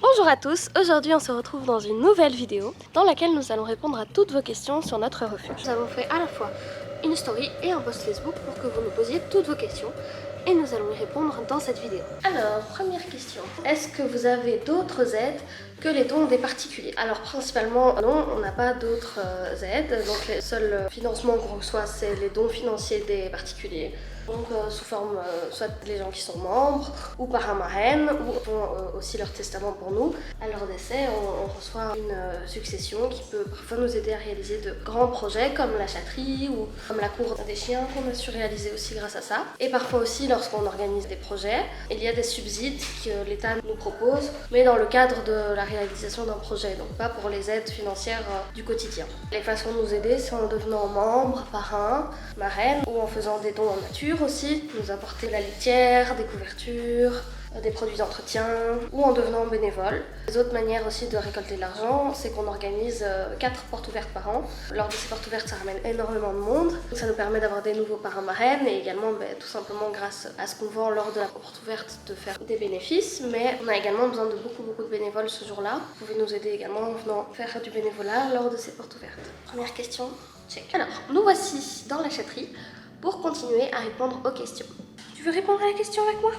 Bonjour à tous, aujourd'hui on se retrouve dans une nouvelle vidéo dans laquelle nous allons répondre à toutes vos questions sur notre refuge. Nous avons fait à la fois une story et un post Facebook pour que vous nous posiez toutes vos questions et nous allons y répondre dans cette vidéo. Alors, première question, est-ce que vous avez d'autres aides que les dons des particuliers? Alors principalement non, on n'a pas d'autres aides, donc les seuls financements qu'on reçoit c'est les dons financiers des particuliers. Donc sous forme soit les gens qui sont membres ou par un marraine ou font aussi leur testament pour nous. À leur décès on reçoit une succession qui peut parfois nous aider à réaliser de grands projets comme la chatterie ou comme la cour des chiens qu'on a su réaliser aussi grâce à ça. Et parfois aussi lorsqu'on organise des projets, il y a des subsides que l'État nous propose mais dans le cadre de la réalisation d'un projet, donc pas pour les aides financières du quotidien. Les façons de nous aider c'est en devenant membre, parrain, marraine ou en faisant des dons en nature aussi, nous apporter la litière, des couvertures, des produits d'entretien ou en devenant bénévole. Les autres manières aussi de récolter de l'argent, c'est qu'on organise 4 portes ouvertes par an. Lors de ces portes ouvertes, ça ramène énormément de monde. Ça nous permet d'avoir des nouveaux parrains marraines et également tout simplement grâce à ce qu'on vend lors de la porte ouverte de faire des bénéfices. Mais on a également besoin de beaucoup de bénévoles ce jour-là. Vous pouvez nous aider également en venant faire du bénévolat lors de ces portes ouvertes. Première question, check. Alors, nous voici dans la chatterie pour continuer à répondre aux questions. Tu veux répondre à la question avec moi?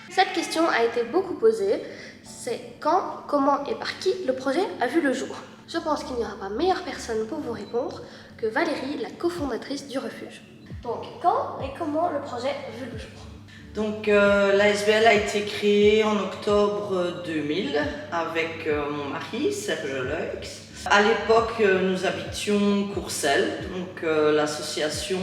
Cette question a été beaucoup posée, c'est quand, comment et par qui le projet a vu le jour. Je pense qu'il n'y aura pas meilleure personne pour vous répondre que Valérie, la cofondatrice du refuge. Donc, quand et comment le projet a vu le jour? Donc l'ASBL a été créée en octobre 2000 avec mon mari, Serge Leux. À l'époque, nous habitions Courcelles, donc l'association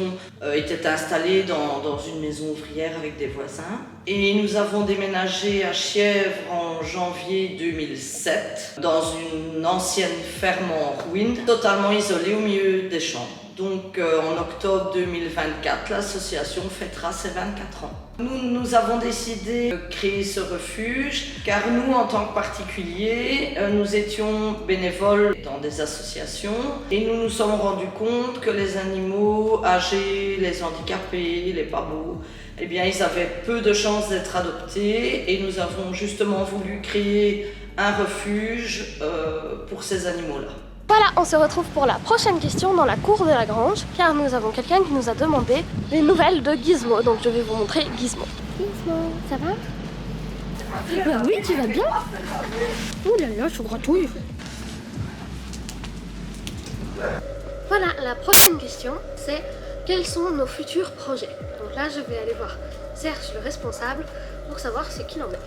était installée dans une maison ouvrière avec des voisins. Et nous avons déménagé à Chièvre en janvier 2007, dans une ancienne ferme en ruine, totalement isolée au milieu des champs. Donc en octobre 2024, l'association fêtera ses 24 ans. Nous avons décidé de créer ce refuge car nous, en tant que particuliers, nous étions bénévoles dans des associations et nous nous sommes rendus compte que les animaux âgés, les handicapés, les pas beaux, eh bien, ils avaient peu de chances d'être adoptés et nous avons justement voulu créer un refuge pour ces animaux-là. Voilà, on se retrouve pour la prochaine question dans la cour de la grange, car nous avons quelqu'un qui nous a demandé les nouvelles de Gizmo, donc je vais vous montrer Gizmo. Gizmo, ça va? Bah oui, tu vas bien? Ouh là là, je gratouille. Voilà, la prochaine question, c'est quels sont nos futurs projets? Donc là, je vais aller voir Serge, le responsable, pour savoir ce qu'il en est.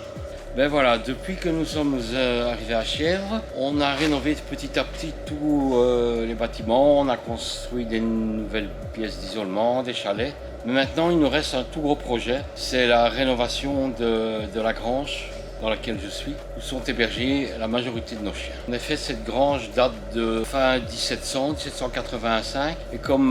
Ben voilà, depuis que nous sommes arrivés à Chièvre, on a rénové petit à petit tous les bâtiments, on a construit des nouvelles pièces d'isolement, des chalets. Mais maintenant, il nous reste un tout gros projet, c'est la rénovation de la grange dans laquelle je suis, où sont hébergés la majorité de nos chiens. En effet, cette grange date de fin 1785, et comme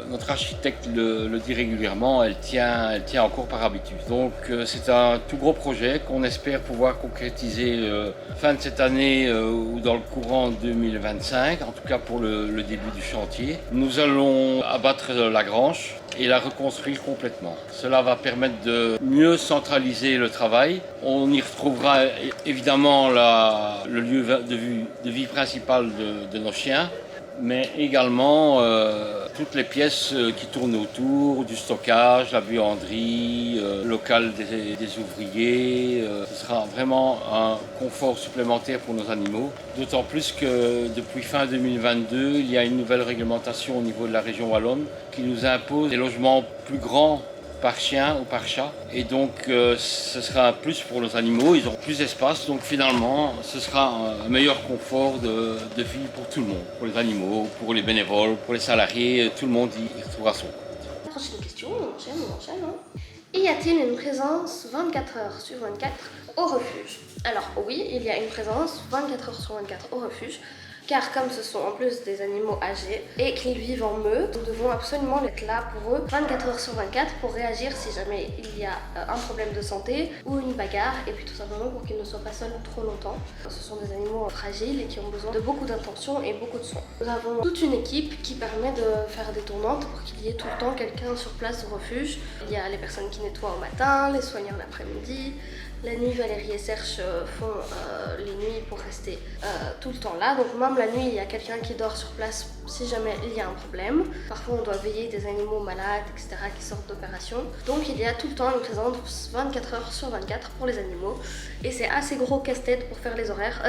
notre architecte le dit régulièrement, elle tient encore par habitude. Donc c'est un tout gros projet qu'on espère pouvoir concrétiser fin de cette année ou dans le courant 2025, en tout cas pour le début du chantier. Nous allons abattre la grange et la reconstruire complètement. Cela va permettre de mieux centraliser le travail. On y retrouvera évidemment le lieu de vie principal de nos chiens, mais également toutes les pièces qui tournent autour, du stockage, la buanderie, le local des ouvriers. Ce sera vraiment un confort supplémentaire pour nos animaux. D'autant plus que depuis fin 2022, il y a une nouvelle réglementation au niveau de la région wallonne qui nous impose des logements plus grands par chien ou par chat, et donc ce sera un plus pour nos animaux, ils auront plus d'espace, donc finalement ce sera un meilleur confort de vie pour tout le monde, pour les animaux, pour les bénévoles, pour les salariés, tout le monde y retrouvera son compte. Prochaine question, on enchaîne. Y a-t-il une présence 24 heures sur 24 au refuge? Alors oui, il y a une présence 24 heures sur 24 au refuge. car comme ce sont en plus des animaux âgés et qu'ils vivent en meute, nous devons absolument être là pour eux 24 heures sur 24 pour réagir si jamais il y a un problème de santé ou une bagarre, et puis tout simplement pour qu'ils ne soient pas seuls trop longtemps. Ce sont des animaux fragiles et qui ont besoin de beaucoup d'attention et beaucoup de soins. Nous avons toute une équipe qui permet de faire des tournantes pour qu'il y ait tout le temps quelqu'un sur place au refuge. Il y a les personnes qui nettoient au matin, les soigneurs l'après-midi. La nuit, Valérie et Serge font les nuits pour rester tout le temps là. Donc même la nuit, il y a quelqu'un qui dort sur place si jamais il y a un problème. Parfois, on doit veiller des animaux malades, etc. qui sortent d'opération. Donc il y a tout le temps une présence 24 heures sur 24 pour les animaux. Et c'est assez gros casse-tête pour faire les horaires,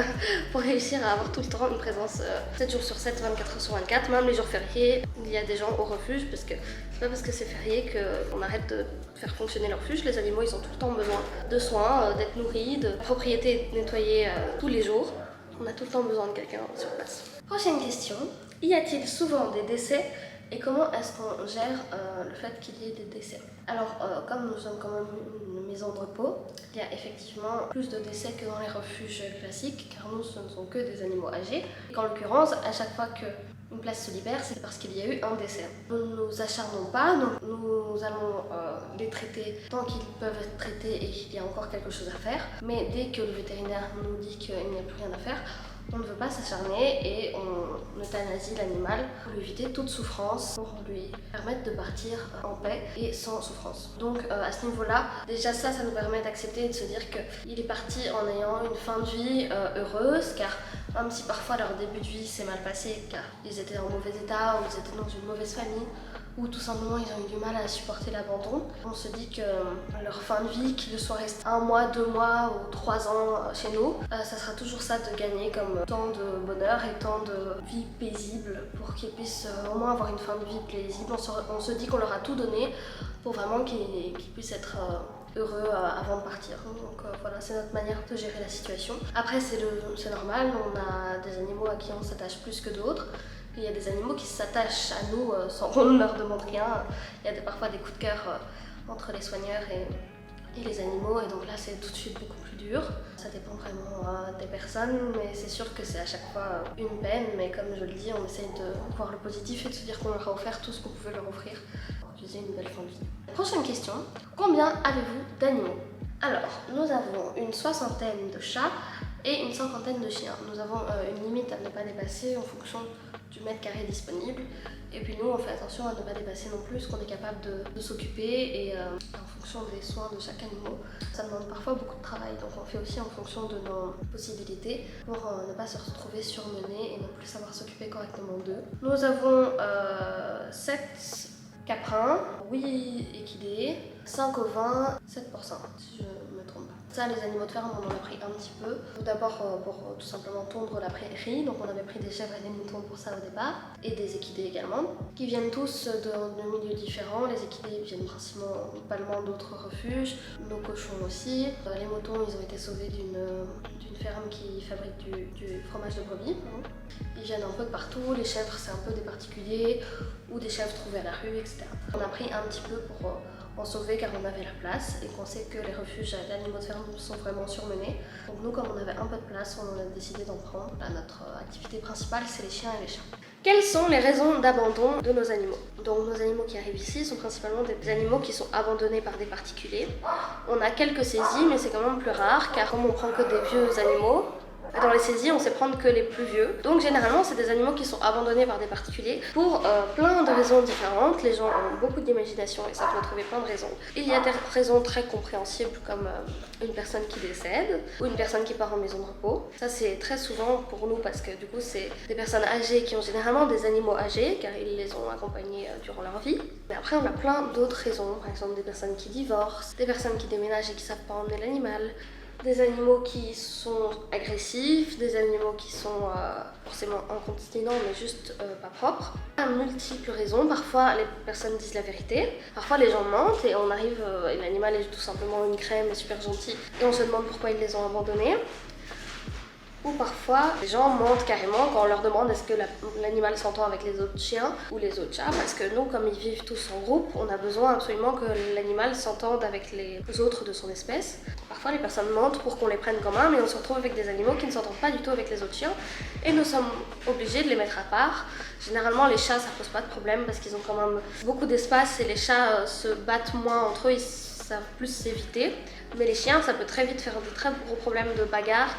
pour réussir à avoir tout le temps une présence 7 jours sur 7, 24 heures sur 24. Même les jours fériés, il y a des gens au refuge, parce que c'est pas parce que c'est férié qu'on arrête de faire fonctionner leur refuge. Les animaux, ils ont tout le temps besoin de soins, d'être nourris, de propriété nettoyée tous les jours. On a tout le temps besoin de quelqu'un sur place. Prochaine question. Y a-t-il souvent des décès et comment est-ce qu'on gère le fait qu'il y ait des décès? Alors, comme nous sommes quand même une maison de repos, il y a effectivement plus de décès que dans les refuges classiques, car nous, ce ne sont que des animaux âgés. Et en l'occurrence, à chaque fois qu'une place se libère, c'est parce qu'il y a eu un décès. Nous ne nous acharnons pas, donc nous allons les traiter tant qu'ils peuvent être traités et qu'il y a encore quelque chose à faire. Mais dès que le vétérinaire nous dit qu'il n'y a plus rien à faire, on ne veut pas s'acharner et on euthanasie l'animal pour lui éviter toute souffrance, pour lui permettre de partir en paix et sans souffrance. Donc à ce niveau-là, déjà ça nous permet d'accepter et de se dire qu'il est parti en ayant une fin de vie heureuse, car même si parfois leur début de vie s'est mal passé, car ils étaient en mauvais état ou ils étaient dans une mauvaise famille, ou tout simplement ils ont eu du mal à supporter l'abandon, on se dit que leur fin de vie, qu'ils soient restés 1 mois, 2 mois ou 3 ans chez nous, ça sera toujours ça de gagner comme temps de bonheur et temps de vie paisible pour qu'ils puissent au moins avoir une fin de vie paisible. On se dit qu'on leur a tout donné pour vraiment qu'ils puissent être heureux avant de partir. Donc voilà, c'est notre manière de gérer la situation. Après c'est normal, on a des animaux à qui on s'attache plus que d'autres. Il y a des animaux qui s'attachent à nous sans qu'on ne leur demande rien. Il y a parfois des coups de cœur entre les soigneurs et les animaux, et donc là c'est tout de suite beaucoup plus dur. Ça dépend vraiment des personnes, mais c'est sûr que c'est à chaque fois une peine, mais comme je le dis, on essaye de voir le positif et de se dire qu'on leur a offert tout ce qu'on pouvait leur offrir pour qu'ils aient une belle fin de vie. Prochaine question, combien avez-vous d'animaux? Alors, nous avons une 60aine de chats et une 50aine de chiens. Nous avons une limite à ne pas dépasser en fonction du mètre carré disponible, et puis nous on fait attention à ne pas dépasser non plus ce qu'on est capable de s'occuper, et en fonction des soins de chaque animal. Ça demande parfois beaucoup de travail, donc on fait aussi en fonction de nos possibilités pour ne pas se retrouver surmenés et ne plus savoir s'occuper correctement d'eux. Nous avons 7 caprins, 8 équidés, 5 ovins, 7%, si je ne me trompe pas. Ça, les animaux de ferme, on en a pris un petit peu. Tout d'abord pour tout simplement tondre la prairie, donc on avait pris des chèvres et des moutons pour ça au départ, et des équidés également, qui viennent tous de milieux différents. Les équidés viennent principalement d'autres refuges, nos cochons aussi. Les moutons, ils ont été sauvés d'une ferme qui fabrique du fromage de brebis. Ils viennent un peu de partout. Les chèvres, c'est un peu des particuliers ou des chèvres trouvées à la rue, etc. On a pris un petit peu pour en sauver, car on avait la place et qu'on sait que les refuges d'animaux de ferme sont vraiment surmenés. Donc nous, comme on avait un peu de place, on a décidé d'en prendre. Là, notre activité principale, c'est les chiens et les chats. Quelles sont les raisons d'abandon de nos animaux? Donc nos animaux qui arrivent ici sont principalement des animaux qui sont abandonnés par des particuliers. On a quelques saisies, mais c'est quand même plus rare, car comme on prend que des vieux animaux, dans les saisies, on sait prendre que les plus vieux. Donc généralement, c'est des animaux qui sont abandonnés par des particuliers pour plein de raisons différentes. Les gens ont beaucoup d'imagination et savent trouver plein de raisons. Il y a des raisons très compréhensibles, comme une personne qui décède ou une personne qui part en maison de repos. Ça, c'est très souvent pour nous, parce que du coup, c'est des personnes âgées qui ont généralement des animaux âgés, car ils les ont accompagnés durant leur vie. Mais après, on a plein d'autres raisons. Par exemple, des personnes qui divorcent, des personnes qui déménagent et qui savent pas emmener l'animal, des animaux qui sont agressifs, des animaux qui sont forcément incontinents mais juste pas propres. Il y a multiples raisons. Parfois les personnes disent la vérité, parfois les gens mentent et on arrive et l'animal est tout simplement une crème et super gentil et on se demande pourquoi ils les ont abandonnés. Ou parfois, les gens mentent carrément quand on leur demande est-ce que l'animal s'entend avec les autres chiens ou les autres chats, parce que nous, comme ils vivent tous en groupe, on a besoin absolument que l'animal s'entende avec les autres de son espèce. Parfois, les personnes mentent pour qu'on les prenne comme un, mais on se retrouve avec des animaux qui ne s'entendent pas du tout avec les autres chiens, et nous sommes obligés de les mettre à part. Généralement, les chats, ça pose pas de problème parce qu'ils ont quand même beaucoup d'espace et les chats se battent moins entre eux, ils savent plus s'éviter. Mais les chiens, ça peut très vite faire de très gros problèmes de bagarre.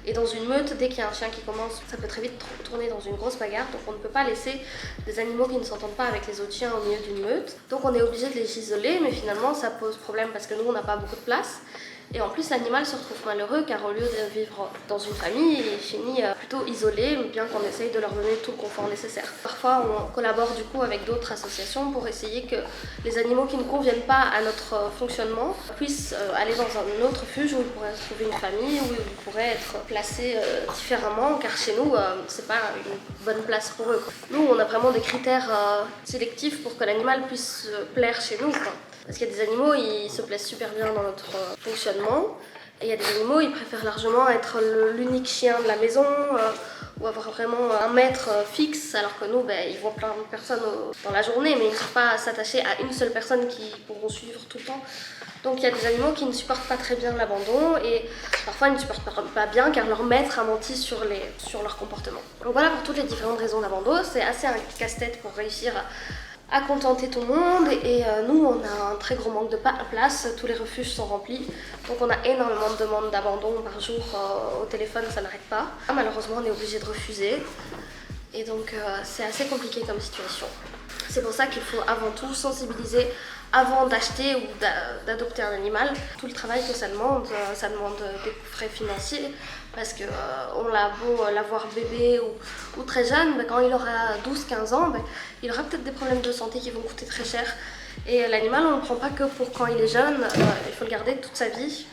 Et dans une meute, dès qu'il y a un chien qui commence, ça peut très vite tourner dans une grosse bagarre. Donc on ne peut pas laisser des animaux qui ne s'entendent pas avec les autres chiens au milieu d'une meute. Donc on est obligé de les isoler, mais finalement ça pose problème parce que nous on n'a pas beaucoup de place. Et en plus l'animal se retrouve malheureux car au lieu de vivre dans une famille, il finit plutôt isolé, bien qu'on essaye de leur donner tout le confort nécessaire. Parfois on collabore du coup avec d'autres associations pour essayer que les animaux qui ne conviennent pas à notre fonctionnement puissent aller dans un autre refuge où ils pourraient trouver une famille, où ils pourraient être placés différemment, car chez nous c'est pas une bonne place pour eux. Nous on a vraiment des critères sélectifs pour que l'animal puisse plaire chez nous, quoi. Parce qu'il y a des animaux, ils se plaisent super bien dans notre fonctionnement. Et il y a des animaux, ils préfèrent largement être l'unique chien de la maison ou avoir vraiment un maître fixe. Alors que nous, ils voient plein de personnes dans la journée, mais ils ne peuvent pas s'attacher à une seule personne qui pourront suivre tout le temps. Donc il y a des animaux qui ne supportent pas très bien l'abandon et parfois ils ne supportent pas bien car leur maître a menti sur leur comportement. Donc voilà pour toutes les différentes raisons d'abandon. C'est assez un casse-tête pour réussir à contenter tout le monde et nous on a un très gros manque de place, tous les refuges sont remplis donc on a énormément de demandes d'abandon par jour au téléphone, ça n'arrête pas. Malheureusement on est obligé de refuser et donc c'est assez compliqué comme situation. C'est pour ça qu'il faut avant tout sensibiliser avant d'acheter ou d'adopter un animal. Tout le travail que ça demande des frais financiers parce que on l'a beau l'avoir bébé ou très jeune, quand il aura 12-15 ans, il aura peut-être des problèmes de santé qui vont coûter très cher. Et l'animal, on ne le prend pas que pour quand il est jeune, il faut le garder toute sa vie,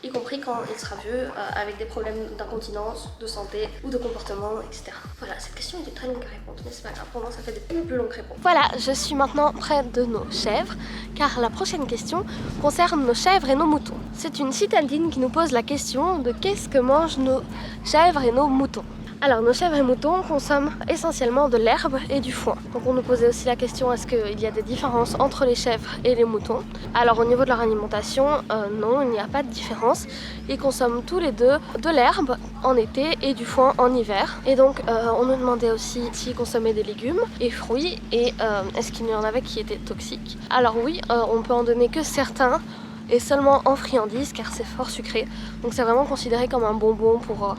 y compris quand il sera vieux, avec des problèmes d'incontinence, de santé ou de comportement, etc. Voilà, cette question était très longue à répondre, mais c'est pas grave, pour moi ça fait des plus longues réponses. Voilà, je suis maintenant près de nos chèvres, car la prochaine question concerne nos chèvres et nos moutons. C'est une citadine qui nous pose la question de qu'est-ce que mangent nos chèvres et nos moutons. Alors nos chèvres et moutons consomment essentiellement de l'herbe et du foin. Donc on nous posait aussi la question est-ce qu'il y a des différences entre les chèvres et les moutons. Alors au niveau de leur alimentation, non, il n'y a pas de différence. Ils consomment tous les deux de l'herbe en été et du foin en hiver. Et donc on nous demandait aussi s'ils consommaient des légumes et fruits et est-ce qu'il y en avait qui étaient toxiques. Alors oui, on peut en donner que certains et seulement en friandises car c'est fort sucré. Donc c'est vraiment considéré comme un bonbon pour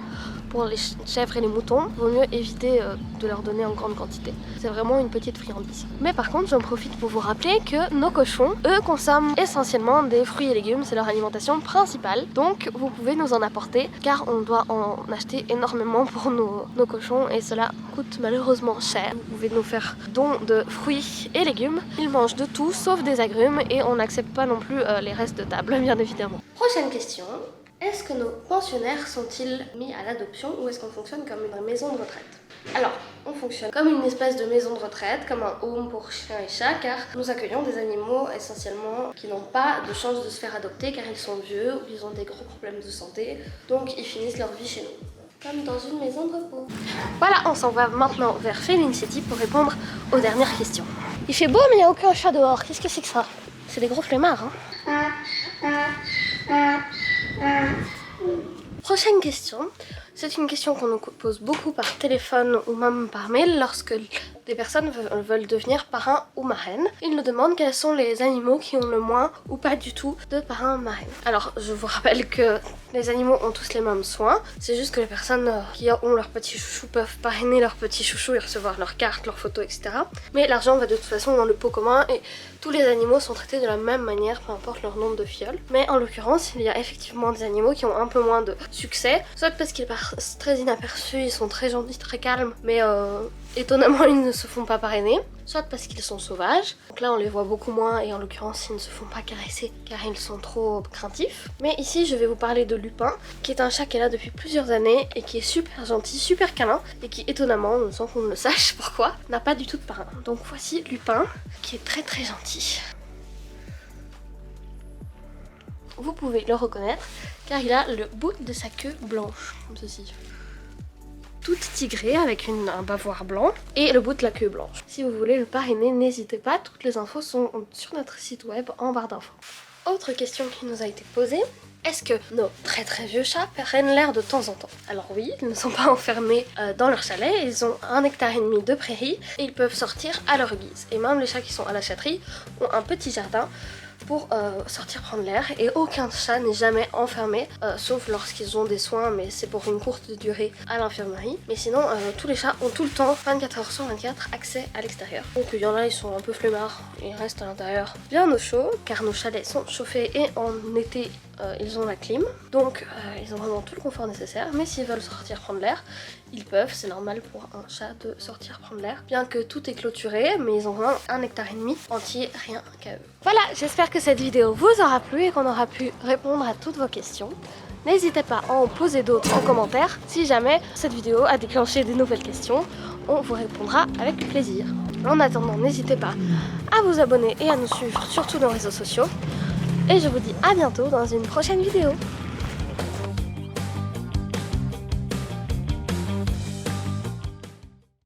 les chèvres et les moutons. Il vaut mieux éviter de leur donner en grande quantité. C'est vraiment une petite friandise. Mais par contre, j'en profite pour vous rappeler que nos cochons, eux, consomment essentiellement des fruits et légumes. C'est leur alimentation principale. Donc vous pouvez nous en apporter car on doit en acheter énormément pour nos cochons et cela coûte malheureusement cher. Vous pouvez nous faire don de fruits et légumes. Ils mangent de tout sauf des agrumes et on n'accepte pas non plus les restes de table, bien évidemment. Prochaine question. Est-ce que nos pensionnaires sont-ils mis à l'adoption ou est-ce qu'on fonctionne comme une maison de retraite? Alors, on fonctionne comme une espèce de maison de retraite, comme un home pour chiens et chats, car nous accueillons des animaux essentiellement qui n'ont pas de chance de se faire adopter car ils sont vieux ou ils ont des gros problèmes de santé, donc ils finissent leur vie chez nous. Comme dans une maison de repos. Voilà, on s'en va maintenant vers Feline City pour répondre aux dernières questions. Il fait beau mais il n'y a aucun chat dehors, qu'est-ce que c'est que ça? C'est des gros flemmards, hein. Prochaine question. C'est une question qu'on nous pose beaucoup par téléphone ou même par mail lorsque des personnes veulent devenir parrain ou marraine. Ils nous demandent quels sont les animaux qui ont le moins ou pas du tout de parrain marraine. Alors je vous rappelle que les animaux ont tous les mêmes soins. C'est juste que les personnes qui ont leurs petits chouchous peuvent parrainer leurs petits chouchous et recevoir leurs cartes, leurs photos, etc. Mais l'argent va de toute façon dans le pot commun et tous les animaux sont traités de la même manière, peu importe leur nombre de fioles. Mais en l'occurrence, il y a effectivement des animaux qui ont un peu moins de succès, soit parce qu'ils passent très inaperçus, ils sont très gentils, très calmes, mais étonnamment ils ne se font pas parrainer, soit parce qu'ils sont sauvages, donc là on les voit beaucoup moins et en l'occurrence ils ne se font pas caresser car ils sont trop craintifs. Mais ici je vais vous parler de Lupin, qui est un chat qui est là depuis plusieurs années et qui est super gentil, super câlin et qui étonnamment, sans qu'on ne le sache pourquoi, n'a pas du tout de parrain. Donc voici Lupin qui est très très gentil. Vous pouvez le reconnaître car il a le bout de sa queue blanche, comme ceci. toute tigrée avec un bavoir blanc et le bout de la queue blanche. Si vous voulez le parrainer, n'hésitez pas, toutes les infos sont sur notre site web en barre d'infos. Autre question qui nous a été posée, est-ce que nos très vieux chats prennent l'air de temps en temps? Alors oui, ils ne sont pas enfermés dans leur chalet, ils ont 1,5 hectare de prairie et ils peuvent sortir à leur guise. Et même les chats qui sont à la chatterie ont un petit jardin pour sortir prendre l'air, et aucun chat n'est jamais enfermé, sauf lorsqu'ils ont des soins, mais c'est pour une courte durée à l'infirmerie. Mais sinon, tous les chats ont tout le temps, 24 heures sur 24, accès à l'extérieur. Donc il y en a, ils sont un peu flemmards, ils restent à l'intérieur bien au chaud, car nos chalets sont chauffés et en été, ils ont la clim, donc ils ont vraiment tout le confort nécessaire. Mais s'ils veulent sortir prendre l'air, ils peuvent, c'est normal pour un chat de sortir prendre l'air, bien que tout est clôturé, mais ils ont vraiment 1,5 hectare entier, rien qu'à eux. Voilà, j'espère que cette vidéo vous aura plu et qu'on aura pu répondre à toutes vos questions. N'hésitez pas à en poser d'autres en commentaire. Si jamais cette vidéo a déclenché des nouvelles questions, on vous répondra avec plaisir. En attendant, n'hésitez pas à vous abonner et à nous suivre sur tous nos réseaux sociaux. Et je vous dis à bientôt dans une prochaine vidéo.